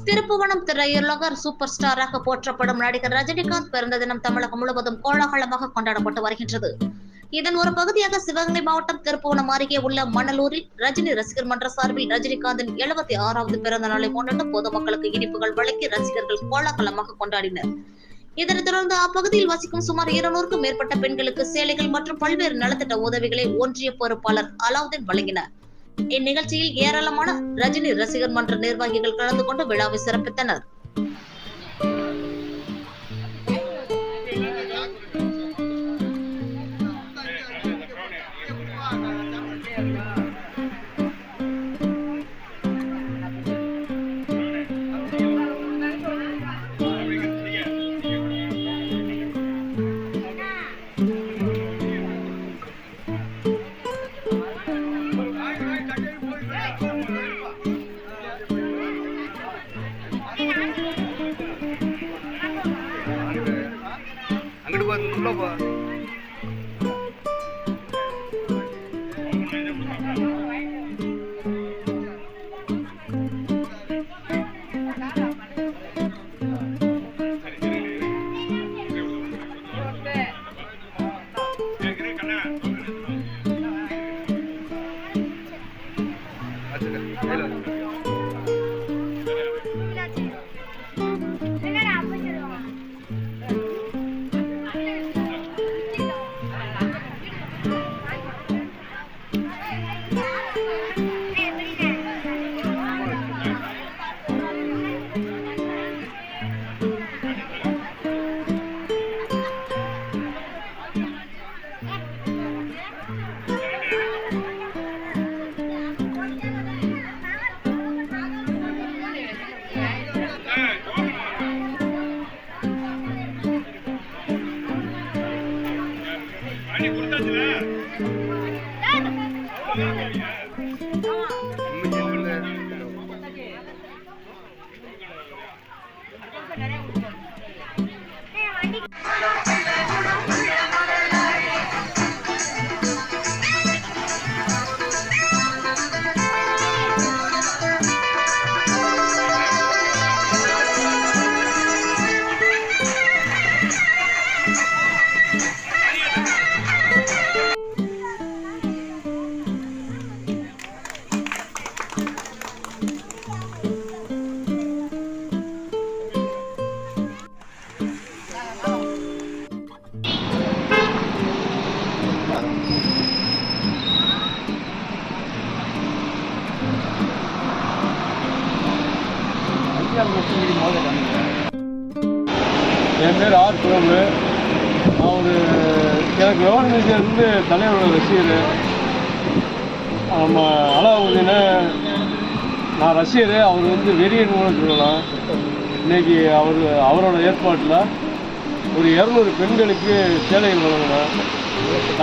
திருப்புவனம் திரையுலக சூப்பர் ஸ்டாராக போற்றப்படும் நடிகர் ரஜினிகாந்த் பிறந்த தினம் தமிழகம் முழுவதும் கோலாகலமாக கொண்டாடப்பட்டு வருகின்றது. இதன் ஒரு பகுதியாக சிவகங்கை மாவட்டம் திருப்புவனம் அருகே உள்ள மணலூரில் ரஜினி ரசிகர் மன்ற சார்பில் ரஜினிகாந்தின் 76வது பிறந்த நாளை முன்னிட்டு பொதுமக்களுக்கு இனிப்புகள் வழங்கி ரசிகர்கள் கோலாகலமாக கொண்டாடினர். இதனைத் தொடர்ந்து அப்பகுதியில் வசிக்கும் சுமார் 200க்கும் மேற்பட்ட பெண்களுக்கு சேலைகள் மற்றும் பல்வேறு நலத்திட்ட உதவிகளை ஒன்றிய பொறுப்பாளர் அலாவுதீன் வழங்கினார். இந்நிகழ்ச்சியில் ஏராளமான ரஜினி ரசிகர் மன்ற நிர்வாகிகள் கலந்து கொண்டு விழாவை சிறப்பித்தனர். என் பேர் ஆர் பிரபு. நான் எனக்கு கவர்மெண்ட்லேருந்து தலைவரோட ரசிகர். நம்ம அலாவுதீனை நான் ரசிகர், அவர் வெறியன் கூட சொல்லலாம். இன்னைக்கு அவரோட ஏற்பாட்டில் ஒரு 200 பெண்களுக்கு சேலைகள் வழங்கினேன்.